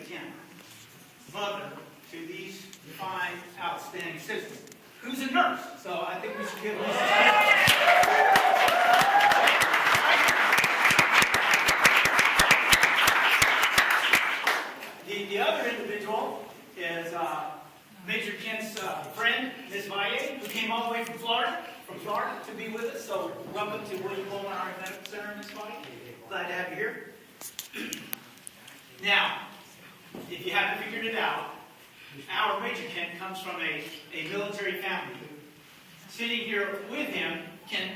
Kent, mother to these fine, outstanding citizens, who's a nurse. So I think we should give Lisa the other individual is Major Kent's friend, Miss Valle, who came all the way from Florida to be with us. So welcome to Beaumont Army Medical Center, Miss Valle. Glad to have you here. Now, if you haven't figured it out, our Major Kent comes from a military family. Sitting here with him, Kent.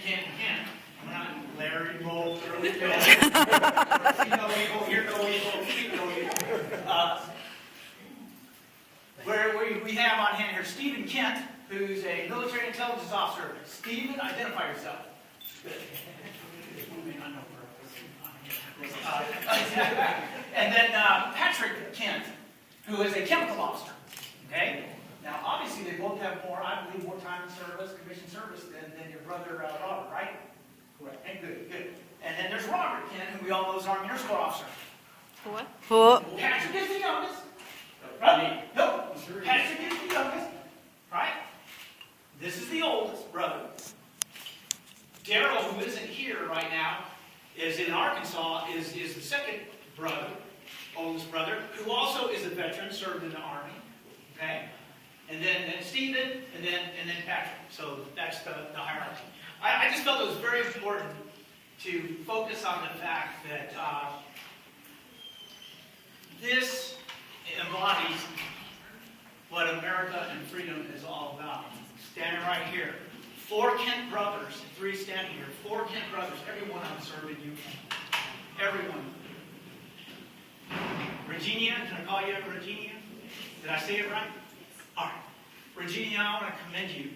I'm not Larry, Roll, no evil, here no evil, keep no evil. Where we have on hand here Stephen Kent, who's a military intelligence officer. Stephen, identify yourself. And then Patrick Kent, who is a chemical officer. Okay? Now, obviously, they both have more, I believe, more time in service, commissioned service than your brother Robert, right? Correct. And good. And then there's Robert Kent, who we all know is Army Nurse Corps officer. What? Patrick is the youngest. Right? Nope. Patrick is the youngest. Right? This is the oldest brother. Daryl, who isn't here right now, is in Arkansas, is the second brother, oldest brother, who also is a veteran, served in the Army. Okay? And then Stephen, and then Patrick. So that's the hierarchy. I just felt it was very important to focus on the fact that this embodies what America and freedom is all about. Standing right here. 4 Kent brothers, 3 standing here. 4 Kent brothers, every one of them served in uniform. Every one. Regina, can I call you Regina? Did I say it right? All right. Regina, I want to commend you.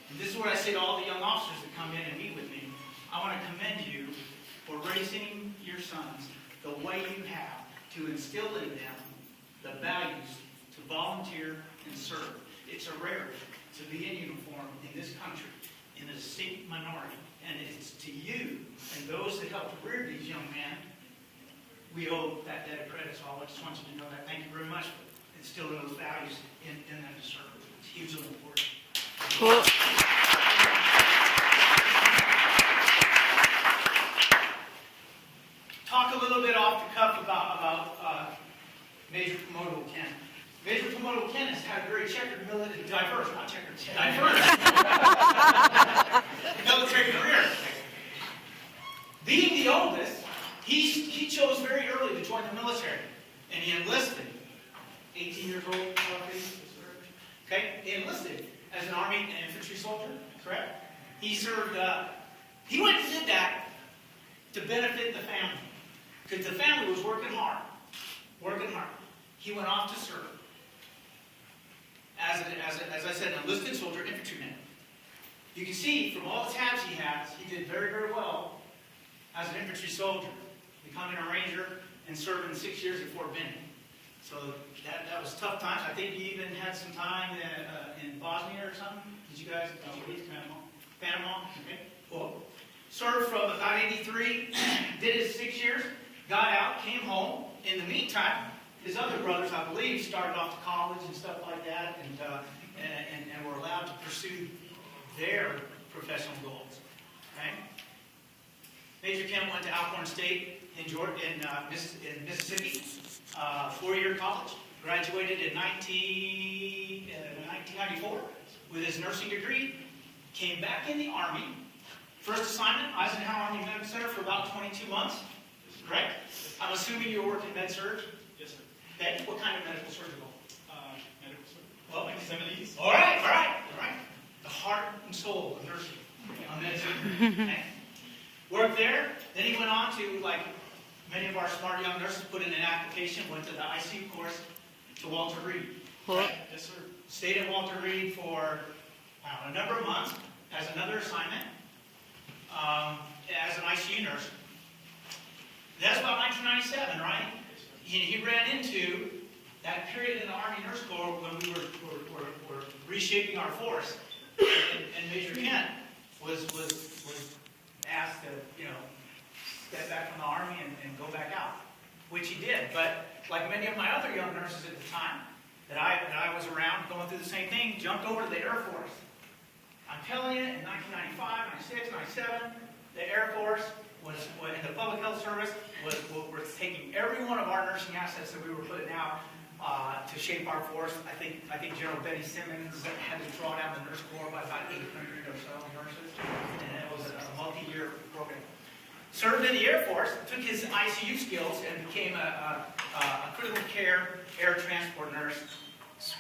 And this is what I say to all the young officers that come in and meet with me. I want to commend you for raising your sons the way you have to instill in them the values to volunteer and serve. It's a rarity to be in uniform in this country, in a state minority. And it's to you and those that helped rear these young men, we owe that debt of credit. So I just want you to know that. Thank you very much for instilling those values in them to serve. It's hugely important. Cool. Talk a little bit off the cuff about Major Promoter Kent. Major Promoter Kent has had a very checkered military, diverse military career. Being the oldest, he chose very early to join the military, and he enlisted. 18 years old, okay? He enlisted as an Army and infantry soldier, correct? He served, he went and did that to benefit the family. Because the family was working hard. He went off to serve. As I said, an enlisted soldier, infantryman. You can see from all the tabs he has, he did very, very well as an infantry soldier, becoming a ranger and serving 6 years at Fort Benning. So that was tough times. I think he even had some time in Bosnia or something. Did you guys? Panama. Okay. Cool. Served from about 83, did his 6 years, got out, came home. In the meantime, his other brothers, I believe, started off to college and stuff like that, and were allowed to pursue their professional goals. Okay. Major Kent went to Alcorn State in Mississippi, 4-year college. Graduated in 1994 with his nursing degree. Came back in the Army. First assignment, Eisenhower Army Medical Center for about 22 months. Correct? I'm assuming you were working med-surg? Yes, sir. Okay. What kind of medical surgical? Medical surgery. Well, Like 70s. All right. The heart and soul of nursing. On med-surg. Okay. Worked there. Then he went on to, like many of our smart young nurses, put in an application, went to the ICU course to Walter Reed. What? Yes, sir. Stayed at Walter Reed for a number of months as another assignment as an ICU nurse. That's about 1997, right? He ran into that period in the Army Nurse Corps when we were reshaping our force, and Major Kent was asked to, step back from the Army and go back out. which he did. But like many of my other young nurses at the time that I was around going through the same thing, jumped over to the Air Force. I'm telling you, in 1995, 96, 97, the Air Force was in the public health service was taking every one of our nursing assets that we were putting out to shape our force. I think General Betty Simmons had to draw down the nurse corps by about 800 or so nurses, and it was a multi-year program. Served in the Air Force, took his ICU skills and became a critical care air transport nurse.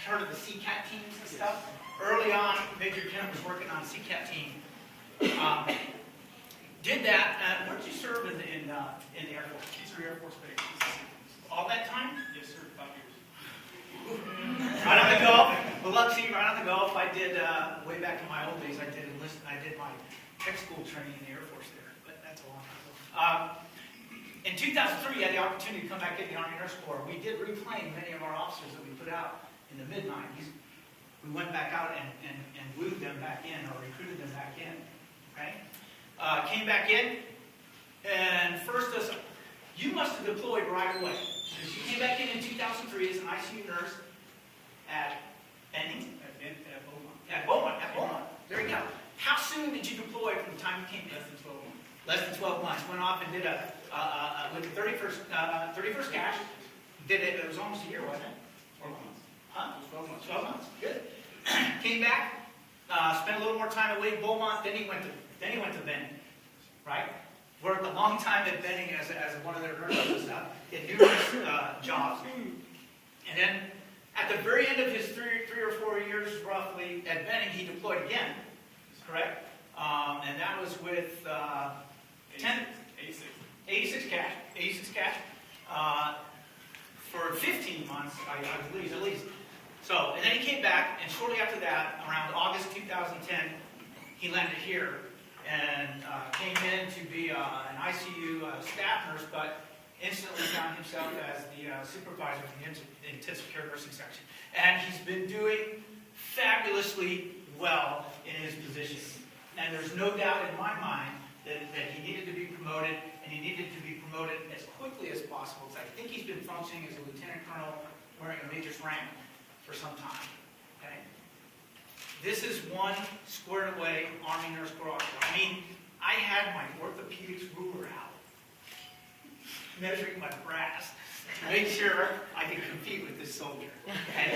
Heard of the CCAT teams and stuff? Early on, Major Kent was working on CCAT team. Did that. Where did you serve in the Air Force? Eastern Air Force Base. All that time? Yes, sir. 5 years. Right on the Gulf. Well, let's see, right on the Gulf. I did, way back in my old days, I did my tech school training in the Air Force there. But that's a long time ago. In 2003, I had the opportunity to come back in the Army Nurse Corps. We did reclaim many of our officers that we put out in the mid-90s. We went back out and wooed them back in, or recruited them back in. Okay? Came back in, and first, you must have deployed right away. Because you came back in 2003 as an ICU nurse at Benning? At Beaumont. At Beaumont. There you go. How soon did you deploy from the time you came in? Less than 12 months. Less than 12 months. Went off and did with the 31st cash. Did it. It was almost a year, wasn't it? 12 months. Huh? 12 months. 12 months. Good. Came back. Spent a little more time away at Beaumont. Then he went to Benning. Right? Worked a long time at Benning as one of their nurses and stuff. Did numerous jobs. And then at the very end of his three or 4 years, roughly, at Benning, he deployed again. Correct? And that was with 86 cash. For 15 months, I believe, at least. So, and then he came back, and shortly after that, around August 2010, he landed here and came in to be an ICU staff nurse, but instantly found himself as the supervisor for the intensive care nursing section. And he's been doing fabulously well in his position. And there's no doubt in my mind that he needed to be promoted, and he needed to be promoted as quickly as possible. So I think he's been functioning as a lieutenant colonel wearing a major's rank for some time. Okay? This is one squared away Army Nurse Corps officer. I mean, I had my orthopedics ruler out, measuring my brass to make sure I could compete with this soldier. Okay?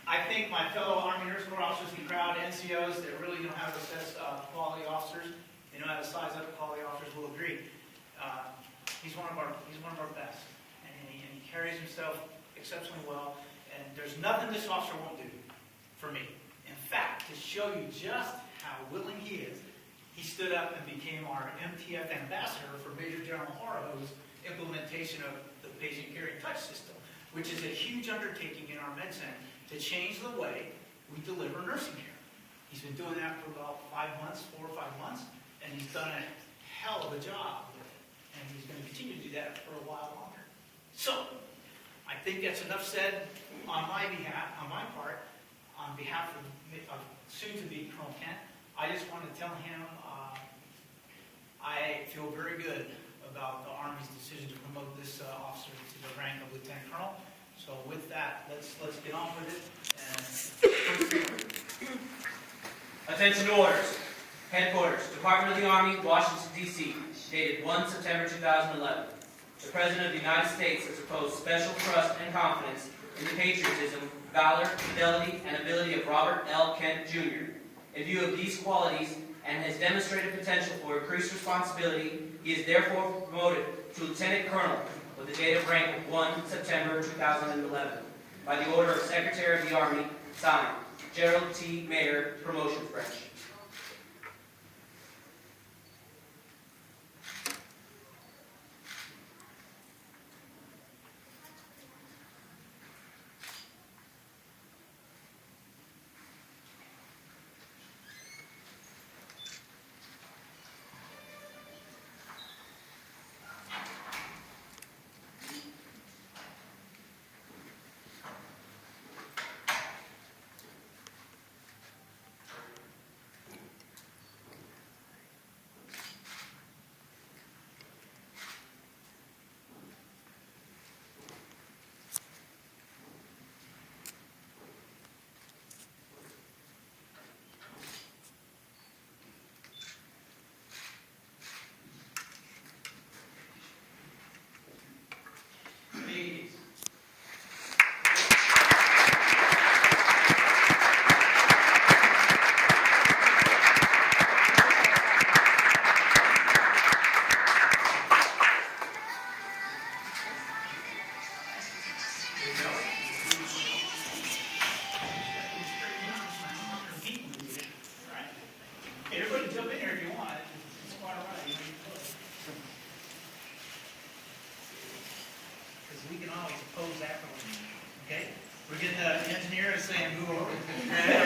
I think my fellow Army Nurse Corps officers in the crowd, NCOs that really know how to assess quality officers, they know how to size up quality officers, will agree. He's one of our best, and he carries himself exceptionally well. And there's nothing this officer won't do for me. In fact, to show you just how willing he is, he stood up and became our MTF ambassador for Major General Horo's implementation of the patient care and touch system, which is a huge undertaking in our med center to change the way we deliver nursing care. He's been doing that for about 4 or 5 months, and he's done a hell of a job with it. And he's going to continue to do that for a while longer. So, I think that's enough said on my part, on behalf of soon-to-be Colonel Kent. I just want to tell him I feel very good about the Army's decision to promote this officer to the rank of Lieutenant Colonel. So with that, let's get on with it. Attention to orders. Headquarters, Department of the Army, Washington, D.C., dated 1 September 2011. The President of the United States has reposed special trust and confidence in the patriotism, valor, fidelity, and ability of Robert L. Kent, Jr. In view of these qualities and his demonstrated potential for increased responsibility, he is therefore promoted to Lieutenant Colonel with the date of rank of 1 September 2011. By the order of Secretary of the Army, signed, Gerald T. Mayer, Promotions Branch. the engineer is saying move over.